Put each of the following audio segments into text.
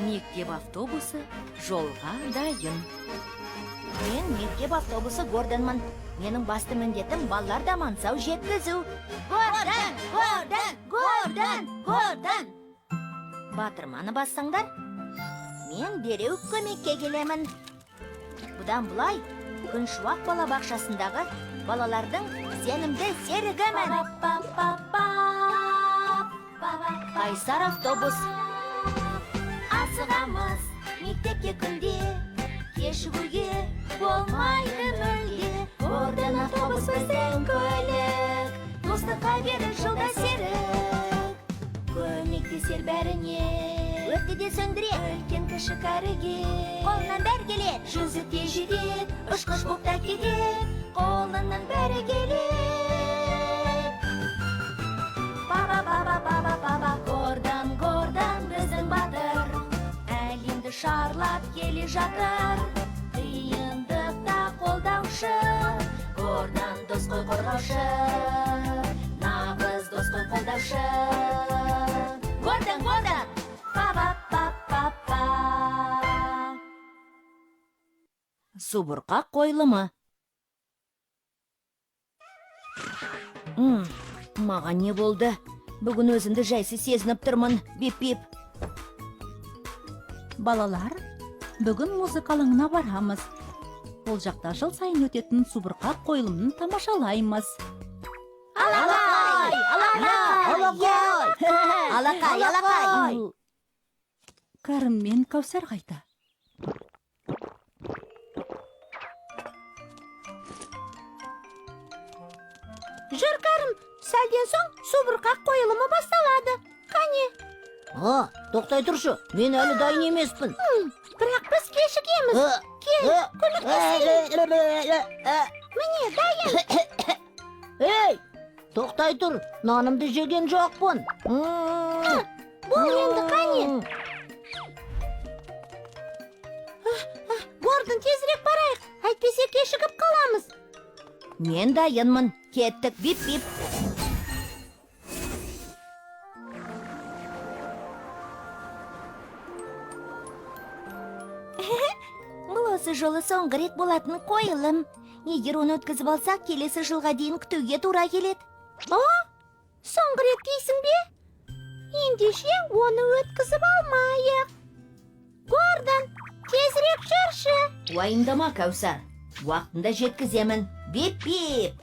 Мектеп автобусы жолға дайын. Мен мектеп автобусы Гордонмын. Менің басты міндетім балаларды аман-сау жеткізу. Гордон! Батырманы бассаңдар, мен дереу көмекке келемін. Бұдан бұлай, Күншуақ балабақшасындағы балалардың сенімді серігімін. Қайсар автобус. Асығамыз мектепке күнде, кешігуге болмайды мүлде. Гордон автобус біздің көлік, достыққа берер жолда серік. Көмектесер бәріне, өртті де сөндірет, үлкен кіші кәріге. Қолынан бәрі келет, жүзіп те жетет, ұшқыш боп та кетет, қолынан бәрі келет. Баба, Гордон біздің батыр, әлемді шарлап келе жатыр. Қиындықта қолдаушы, Гордон дос қой қорғаушы, нағыз дос қой қолдаушы. Гордон! Па-па-па-па-па. Субұрқақ қойылымы. Маған не болды? Бүгін өзімді жайсыз сезініп тұрмын. Бип-бип. Балалар, бүгін музыка алаңына барамыз. Ол жақта жыл сайын өтетін субұрқақ қойылымын тамашалаймыз. Алақай! Кәрім мен Кәусар қайта. Жүр, Кәрім, сәлден соң субұрқақ қойылымы басталады. Қане? Тоқтай тұршы, мен әлі дайын емеспін. Бірақ біз кешігеміз. Кел, көмектесейік. Міне, дайын. Ей, тоқтай тұр, нанымды жеген жоқпын. Бұл енді қане? Гордон, тезірек барайық, әйтпесе кешігіп қаламыз. Мен дайынмын. Кеттік, бип-бип. Бұл осы жолы соңғы рет болатын қойылым. Егер оны өткізіп алсақ, келесі жылға дейін күтуге тура келеді. Соңғы рет дейсің бе? Ендеше оны өткізіп алмайық. Гордон, тезірек жүрші. Уайымдама, Кәусар. Уақытында жеткіземін. Бип-бип.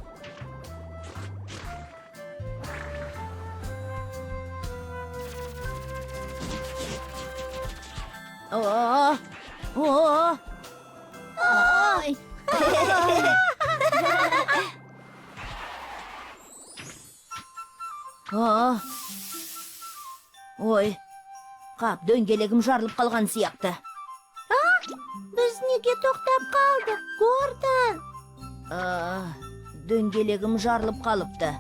Ой, қап, дөңгелегім жарылып қалған сияқты. Біз неге тоқтап қалдық, Гордон? Дөңгелегім жарылып қалыпты.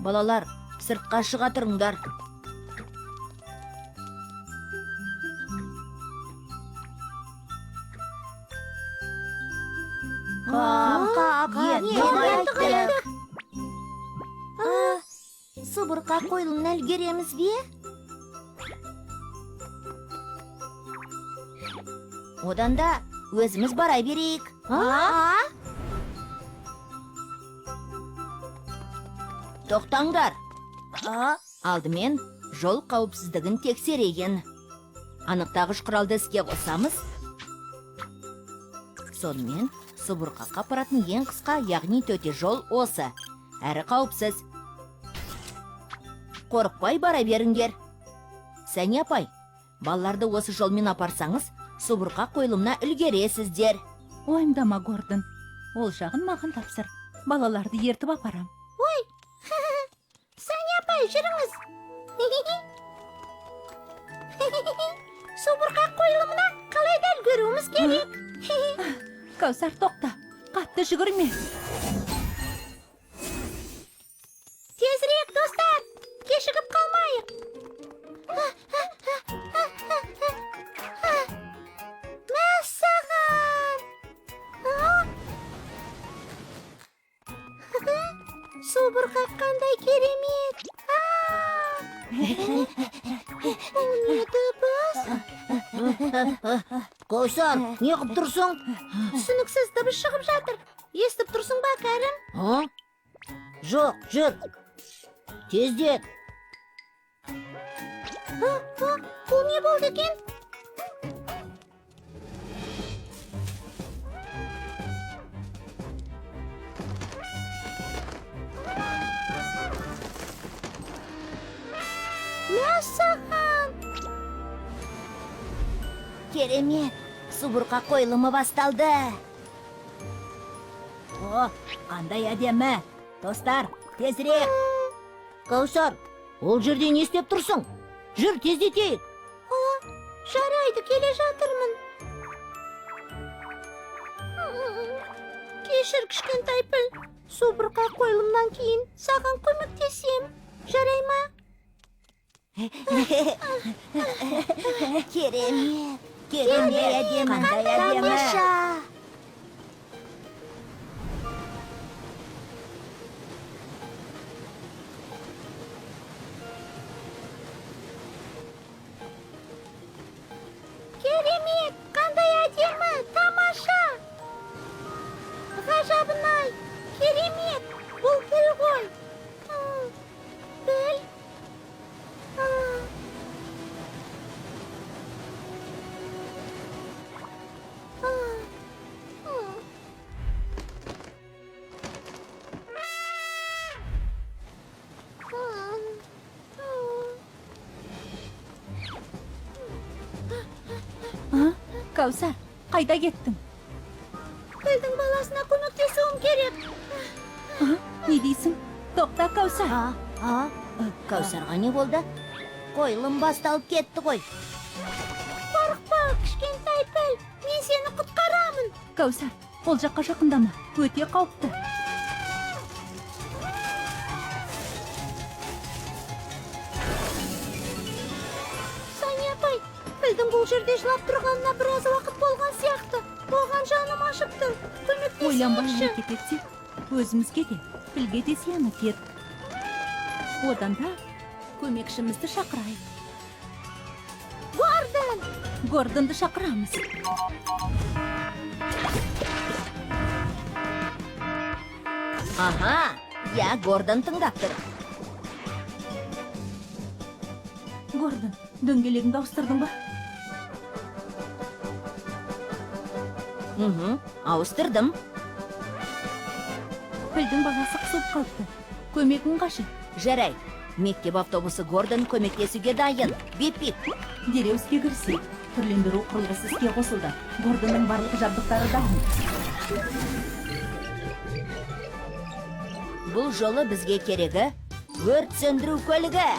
Балалар, сыртқа шыға тұрыңдар. Субұрқақ қойылымына үлгереміз бе? Одан да өзіміз барай берейік. Тоқтаңдар. Алдымен жол қауіпсіздігін тексерейін. Анықтағыш құралды іске қосамыз. Сонымен субұрқаққа апаратын ең қысқа, яғни төте жол осы. Әрі қауіпсіз. Қорықпай бара беріңдер. Сәне апай, балаларды осы жолмен апарсаңыз, субұрқақ қойылымына үлгересіздер. Ойымдама, Гордон. Ол жағын маған тапсыр. Балаларды ертіп апарам. Ой, Сәне апай, жүріңіз. Субұрқақ қойылымына қалай да үлгеруіміз керек. Кәусар, тоқта. Қатты жүгірме. Тезірек, достар. Кешігіп қалмайық. Мәссаған! Субұрқақ қандай керемет! Бұл не дыбыс? Каусар, не қып тұрсың? Түсініксіз дыбыс шығып жатыр. Естіп тұрсың ба, Кәрім? А? Жоқ, жүр. Тездет. Бұл не болды екен? Мәссаған! Керемет, субұрқа қойылымы басталды. О, қандай әдемі. Достар, тезірек. Каусар, ол жерде не істеп тұрсың? Жүр, тездетейік. Жарайды, келе жатырмын. Кешір, кішкентай піл. Субұрқа қойылымнан кейін саған көмектесем. Жарай ма? Керемет, керемет, әдемі, Қандай әдемі. Тамаша! Керемет! Қандай әдемі! Тамаша! Ғажабын-ай! Керемет! Бұл піл ғой! Піл? Каусар, қайда кеттің? Пілдің баласына көмектесуім керек. Не дейсің? Тоқта, Каусар. Каусарға не болды? Қойылым басталып кетті ғой. Қорықпа, кішкентай піл. Мен сені құтқарамын. Каусар, ол жаққа жақындама. Өте қауіпті. Сания апай, пілдің бұл жерде жылап тұрғанына біраз уақыт болған сияқты. Оған жаным ашып тұр. Ойланбай Көмектесіңізші. әрекет етсек, өзімізге де, пілге де зияны тиеді. Одан да көмекшімізді шақырайық. Гордон! Гордонды шақырамыз. Аха, я Гордон тыңдап тұр. Гордон, дөңгелегіңді ауыстырдың ба? Ауыстырдым. Пілдің баласы қысылып қалыпты. Көмегің қажет. Жарай, мектеп автобусы Гордон көмектесуге дайын. Бип-бип. Дереу іске кірісейік. Түрлендіру құрылғысы іске қосылды. Гордонның барлық жабдықтары дайын. Бұл жолы бізге керегі өрт сөндіру көлігі.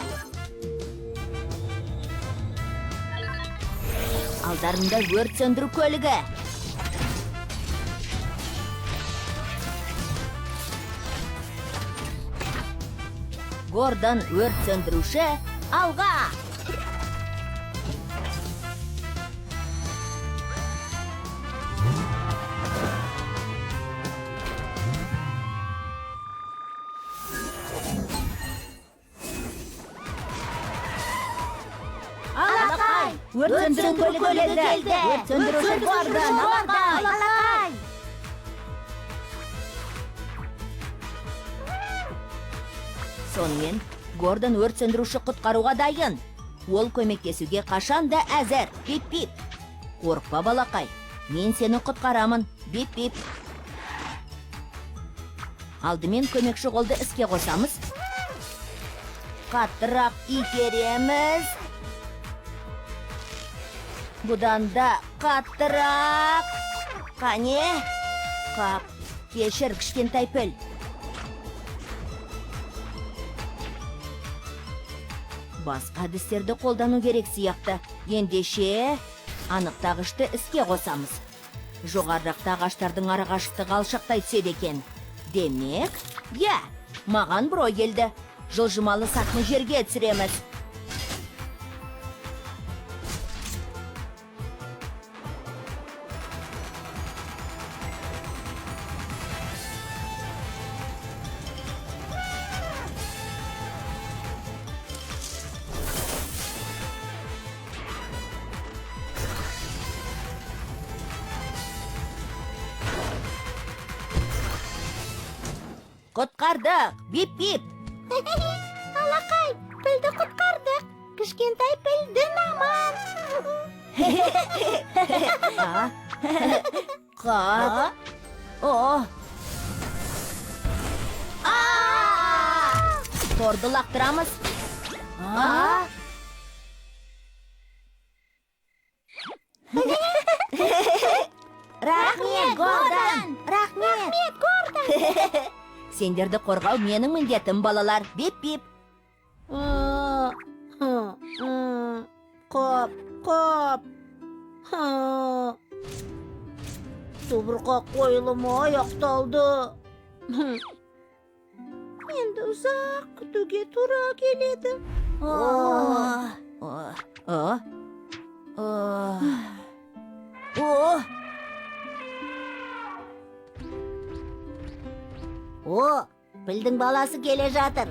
Алдарында өрт сөндіру көлігі. Гордон өрт сөндіруші алға! Алақай! Өрт сөндіру көлігі келді. Өрт сөндіруші Гордон алға! Алақай! Сонымен Гордон өрт сөндіруші құтқаруға дайын. Ол көмектесуге қашан да әзір. Бип-бип. Қорықпа, балақай. Мен сені құтқарамын. Бип-бип. Алдымен көмекші қолды іске қосамыз. Қаттырақ итереміз. Бұдан да қаттырақ. Қане? Қап, кешір, кішкентай піл. Басқа әдістерді қолдану керек сияқты. Ендеше анықтағышты іске қосамыз. Жоғарырақты ағаштардың арақашықтығы алшақтай түседі екен. Демек, маған бір ой келді. Жылжымалы сақны жерге түсіреміз. Құтқардық! Бип-бип! Алақай, пілді құтқардық. Кішкентай пілдің аман. Қап! О! Торды лақтырамыз. Рахмет, Гордан! Рахмет, Гордан! Сендерді қорғау менің міндетім, балалар. Бип-бип! Қап. Субұрқақ қойылымы аяқталды. Енді ұзақ күтуге тура келеді. Пілдің баласы келе жатыр.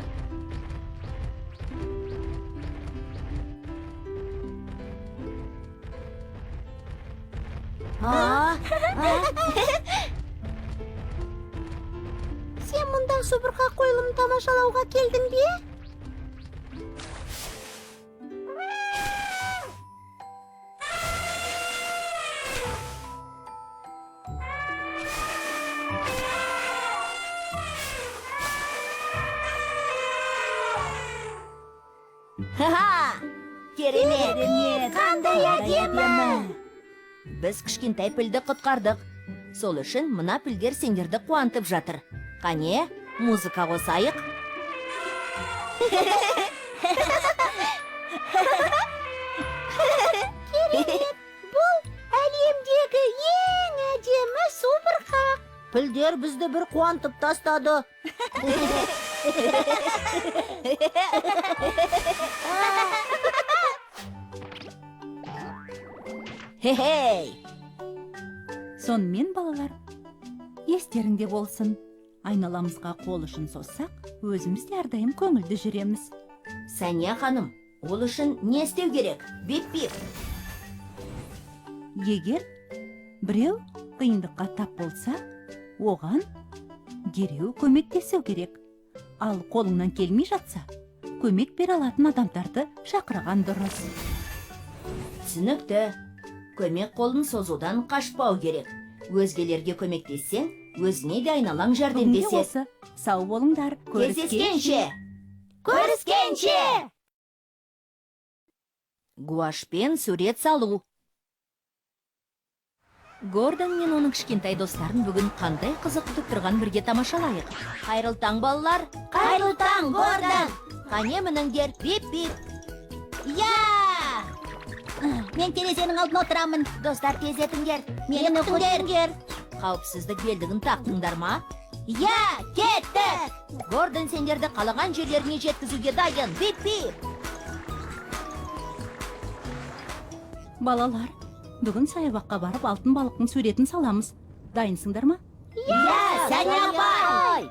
Сен мұнда субұрқақ қойылымын тамашалауға келдің бе? Керемет! Қандай әдемі! Біз кішкентай пілді құтқардық. Сол үшін мына пілдер сендерді қуантып жатыр. Қане, музыка қосайық. Бұл әлемдегі ең әдемі субұрқақ. Пілдер бізді бір қуантып тастады. Хе-хей! Сонымен балалар, естеріңде болсын. Айналамызға қол ұшын соссақ, өзіміз де әрдайым көңілді жүреміз. Сәния ханым, ол үшін не істеу керек? Бип-бип! Егер біреу қиындыққа тап болса, оған дереу көмектесу керек. Ал қолыңнан келмей жатса, көмек бере алатын адамдарды шақырған дұрыс. Түсінікті. Көмек қолын созудан қашпау керек. Өзгелерге көмектессең, өзіне де айналаң Бүгінге жәрдемдеседі. осы, сау болыңдар. Кездескенше! Гуашпен сурет салу. Гордон мен оның кішкентай достарын бүгін қандай қызық күтіп тұрған бірге тамашалайық. Қайырлы таң, балалар! Қайырлы таң, Гордон! Қане мініңдер, бип-бип! Мен терезенің алдына отырамын. Достар, тез етіңдер. Мені күтіңдер. Қауіпсіздік белдігін тақтыңдар ма? Кеттік! Гордон сендерді қалаған жерлеріне жеткізуге дайын. Бип-бип! Балалар, бүгін саябаққа барып алтын балықтың суретін саламыз. Дайынсыңдар ма? Сәния апай!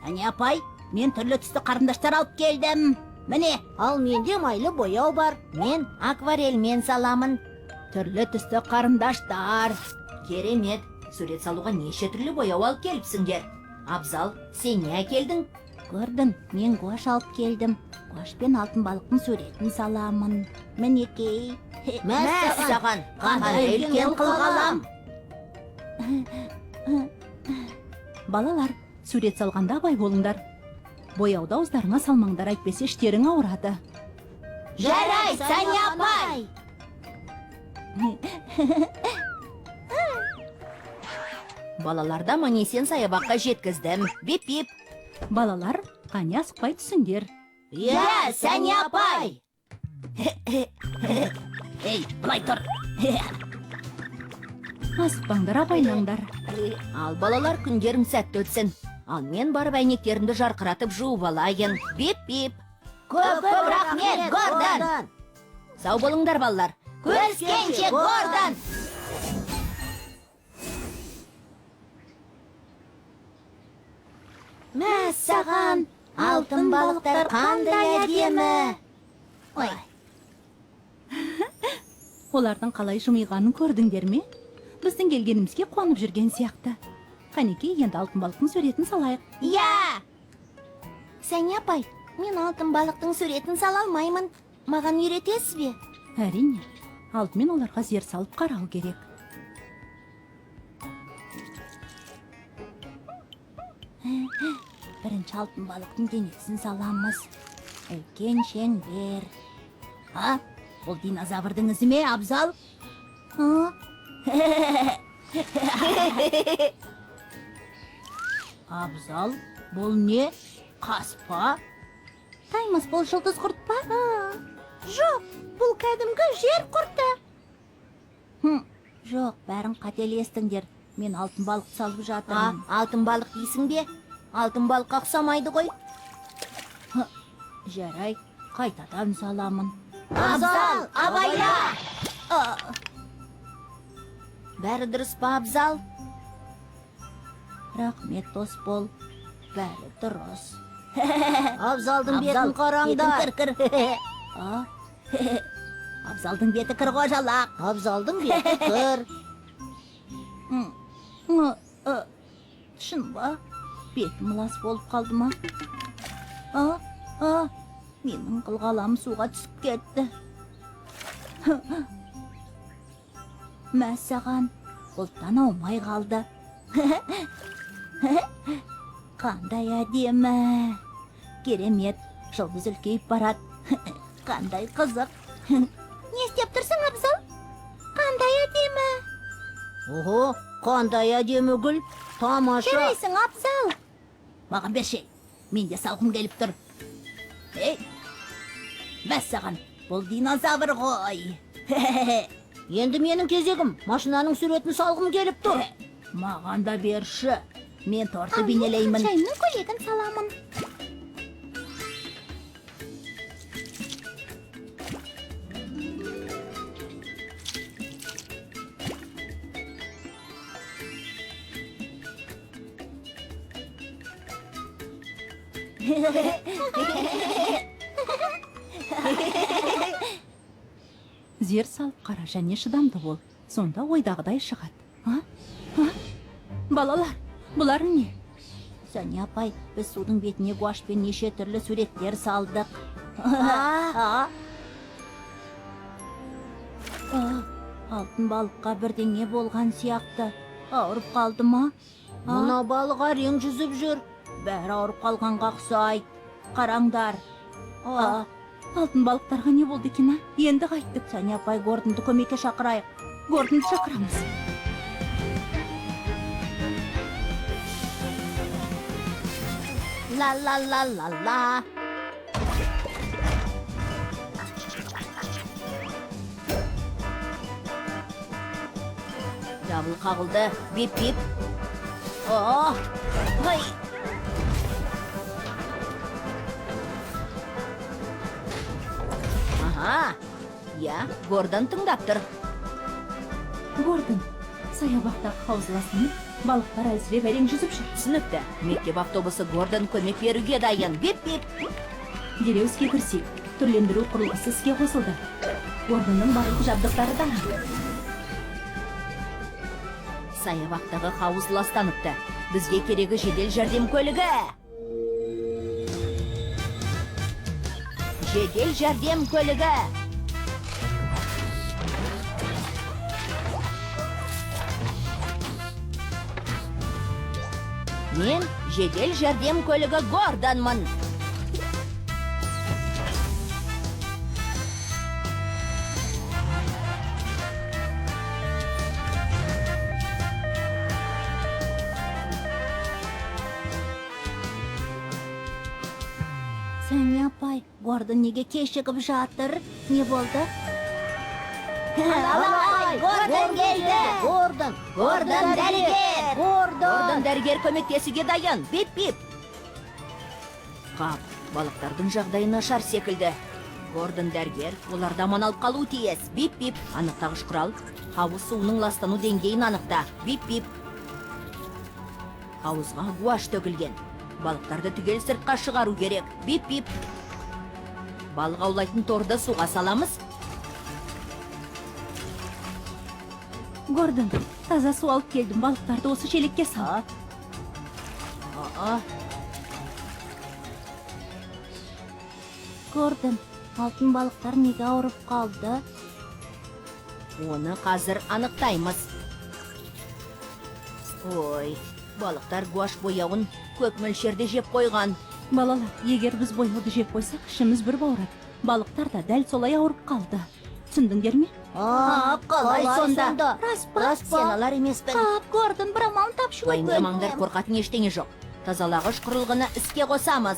Сәния апай, мен түрлі түсті қарындаштар алып келдім. Міне, ал менде майлы бояу бар. Мен акварельмен саламын. Түрлі түсті қарындаштар. Керемет! Сурет салуға неше түрлі бояу алып келіпсіңдер. Абзал, сен не әкелдің? Гордон, мен гуаш алып келдім. Гуашпен алтын балықтың суретін саламын. Мінекей. Мәссаған, қандай үлкен қылғалам! Балалар, сурет салғанда абай болыңдар. Бояуды ауыздарыңа салмаңдар, әйтпесе іштерің ауырады. Жарай, Сәния апай! Балаларда манесен саябаққа жеткіздім. Бип-бип! Балалар, қане асықпай түсіңдер. Сәния апай! Ей, бұлай тұр! Асықпаңдар, абайлаңдар. Ал балалар, күндерің сәтті өтсін. Ал мен барып әйнектерімді жарқыратып жуып алайын. Бип-бип! Көп рахмет, Гордон! Сау болыңдар, балалар! Көріскенше, Гордон! Мәссаған, алтын балықтар қандай әдемі! Ой, Олардың қалай жымиғанын көрдіңдер ме? Біздің келгенімізге қуанып жүрген сияқты. Қанеке, енді алтын балықтың суретін салайық. Я! Сәния апай, мен алтын балықтың суретін сала алмаймын. Маған үйретесіз бе? Әрине, алдымен оларға зер салып қарау керек. Бірінші алтын балықтың денесін саламыз. Үлкен шеңбер. А, бұл динозаврдың ізі ме, Абзал? Абзал, бұл не? Қас па? Таймас, бұл жұлдыз құрт па? Жоқ, бұл кәдімгі жер құрты. Жоқ, бәрін қателестіңдер. Мен алтын балық салып жатырмын. Алтын балық дейсің бе? Алтын балыққа ұқсамайды ғой. Жарай, қайтадан саламын. Абзал, абайла! Бәрі дұрыс па, Абзал? Рахмет, дос бол. Бәрі дұрыс. Абзалдың бетін қараңдар. Кір. Абзалдың беті кір қожалақ. Абзалдың беті кір. Шын ба? Бетім лас болып қалды ма? Менің қылғалам суға түсіп кетті. Мәссаған, бұлттан аумай қалды. Қандай әдемі. Керемет, жұлдыз үлкейіп барады. Қандай қызық. Не істеп тұрсың, Абзал? Қандай әдемі. Ого, қандай әдемі гүл. Тамаша. Жарайсың, Абзал. Маған берші, менде салқын келіп тұр. Ей, мәссаған, бұл динозавр ғой. Енді менің кезегім. Машинаның суретін салғым келіп тұр. Маған да берші. Мен торты бейнелеймін. Шайның көйлегін саламын. Зер салып қара және шыдамды бол. Сонда ойдағыдай шығады. Балалар, бұлар не? Сәния апай, біз судың бетіне гуашпен неше түрлі суреттер салдық. Алтын балыққа бірдеңе болған сияқты. Ауырып қалды ма? Мына балық әрең жүзіп жүр. Бәрі ауырып қалғанға ұқсайды. Қараңдар. Алтын балықтарға не болды екен, Енді қайттық. Сәния апай, Гордонды көмекке шақырайық. Гордонды шақырамыз. Ла-ла-ла-ла-ла. Жабыл қағылды. Бип-бип. Ой. Аха. Я, Гордон тыңдап тұр. Гордон, саябақтағы хаузласының балықтар әлсіреп әрең жүзіп жүр. Түсінікті. Мектеп автобусы Гордон көмек беруге дайын. Бип-бип. Дереу іске кірісейік. Түрлендіру құрылғысы іске қосылды. Гордонның барлық жабдықтары дайын. Саябақтағы хауыз ластаныпты. Бізге керегі жедел жәрдем көлігі. Жедел жәрдем көлігі. Мен жедел жәрдем көлігі Гордонмын. Сәния апай, Гордон неге кешігіп жатыр? Не болды? Гордон келді. Гордон дәрігер. Гордон дәрігер көмектесуге дайын. Бип-бип. Қап, балықтардың жағдайы нашар секілді. Гордон дәрігер, оларда аман алып қалу тиіс. Бип-бип. Анықтағыш құрал. Хауыз суының ластану деңгейін анықта. Бип-бип. Хауызға гуаш төгілген. Балықтарды түгел сыртқа шығару керек. Бип-бип. Балық аулайтын торды суға саламыз. Гордон, таза су алып келдім. Балықтарды осы шелекке сал. Гордон, алтын балықтар неге ауырып қалды? Оны қазір анықтаймыз. Ой, балықтар гуаш бояуын көп мөлшерде жеп қойған. Балалар, егер біз бояуды жеп қойсақ, ішіміз бір бауырады. Балықтар да дәл солай ауырып қалды. Түсіндіңдер ме? Қалай сонда? Рас па? Сен алар емеспін. Қап, Гордон, бір амалын тапшы. Уайымдамаңдар, қорқатын ештеңе жоқ. Тазалағыш құрылғыны іске қосамыз.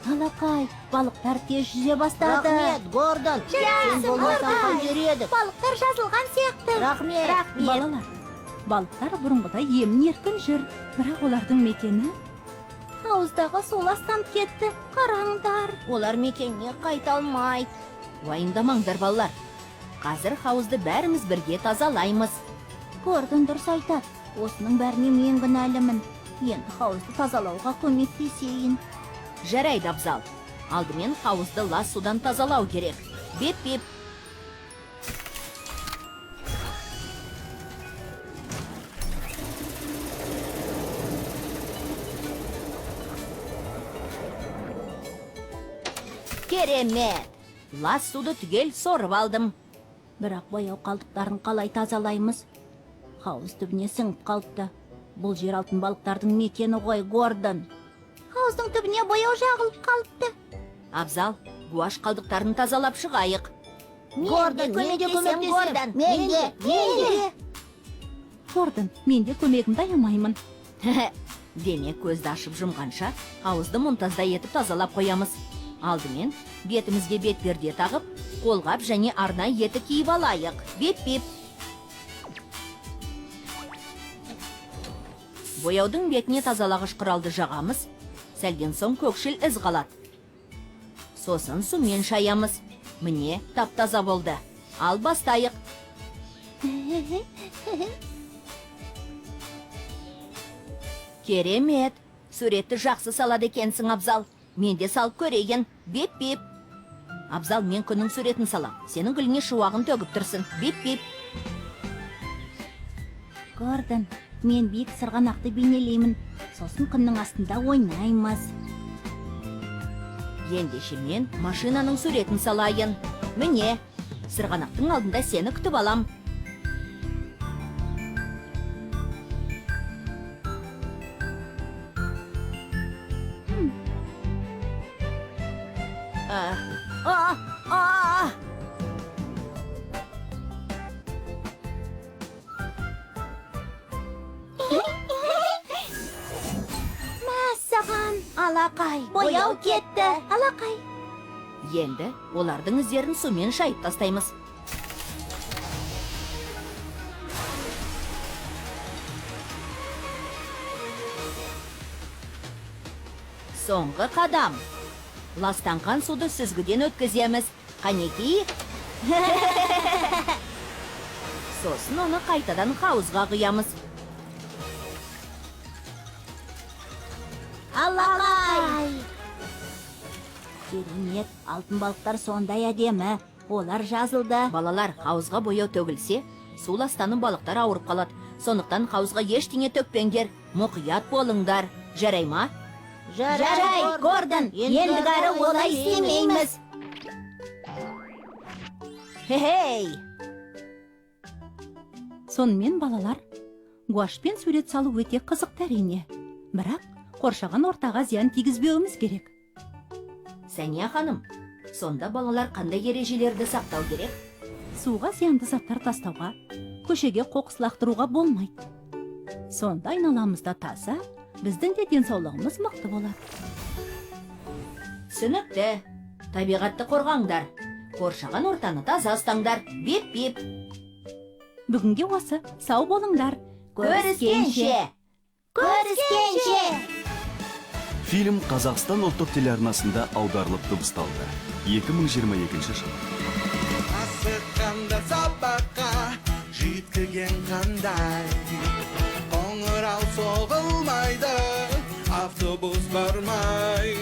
Алақай, балықтар тез жүзе бастады. Рахмет, Гордон. Сен болмасаң қайтер едік. Балықтар жазылған сияқты. Рахмет. Балалар, балықтар бұрынғыдай емін-еркін жүр. Бірақ олардың мекені Хауыздағы су ластанып кетті. Қараңдар. Олар мекеніне қайта алмайды. Уайымдамаңдар, балалар. Қазір хауызды бәріміз бірге тазалаймыз. Гордон дұрыс айтады. Осының бәріне мен кінәлімін. Енді хауызды тазалауға көмектесейін. Жарайды, Абзал. Алдымен хауызды лас судан тазалау керек. Беп-беп. Керемет! Лас суды түгел сорып алдым. Бірақ бояу қалдықтарын қалай тазалаймыз? Хауыз түбіне сіңіп қалыпты. Бұл жер алтын балықтардың мекені ғой, Гордон. Хауыздың түбіне бояу жағылып қалыпты. Абзал, гуаш қалдықтарын тазалап шығайық. Гордон, мен де көмектесем. Мен Гордон, мен де көмегімді аямаймын. Демек, көзді ашып жұмғанша, хауызды мұнтаздай етіп тазалап қоямыз. Алдымен бетімізге бетперде тағып, қолғап және арнай еті киіп алайық. Беп-беп. Бояудың бетіне тазалағыш құралды жағамыз. Сәлден соң көкшіл із қалады. Сосын сумен шаямыз. Міне, тап-таза болды. Ал бастайық. Керемет. Суретті жақсы салады екенсің, Абзал. Мен де салып көрейін. Беп-беп. Абзал, мен күннің суретін салам. Сенің гүліне шуағын төгіп тұрсын. Беп-беп. Гордон, мен биік сырғанақты бейнелеймін. Сосын күннің астында ойнаймыз. Ендеше мен машинаның суретін салайын. Міне, сырғанақтың алдында сені күтіп алам. Мәссаған, алақай, бояу кетті, алақай. Енді олардың іздерін сумен шайып тастаймыз. Соңғы қадам. Ластанған суды сүзгіден өткіземіз. Қанеки? Сосын оны қайтадан хауызға құямыз. Алақай! Керемет, алтын балықтар сондай әдемі. Олар жазылды. Балалар, хауызға бояу төгілсе, су ластанып балықтар ауырып қалады. Сондықтан хауызға ештеңе төкпеңдер. Мұқият болыңдар. Жарай ма? Жарай, Гордон, ендігәрі олай істемейміз. Хе-хей! Сонымен балалар, гуашпен сурет салу өте қызықты әрине. Бірақ қоршаған ортаға зиян тигізбеуіміз керек. Сәния ханым, сонда балалар қандай ережелерді сақтау керек? Суға зиянды заттар тастауға, көшеге қоқыс лақтыруға болмайды. Сонда айналамызда таза, біздің де денсаулығымыз мықты болады. Түсінікті. Табиғатты қорғаңдар. Қоршаған ортаны таза ұстаңдар. Беп-беп. Бүгінге осы, сау болыңдар. Көріскенше! Фильм Қазақстан ұлттық телеарнасында аударылып дыбысталды. 2022 жыл. Асыққанда сабаққа жеткіген қандай, қоңырау соғылмайды, автобус бармай.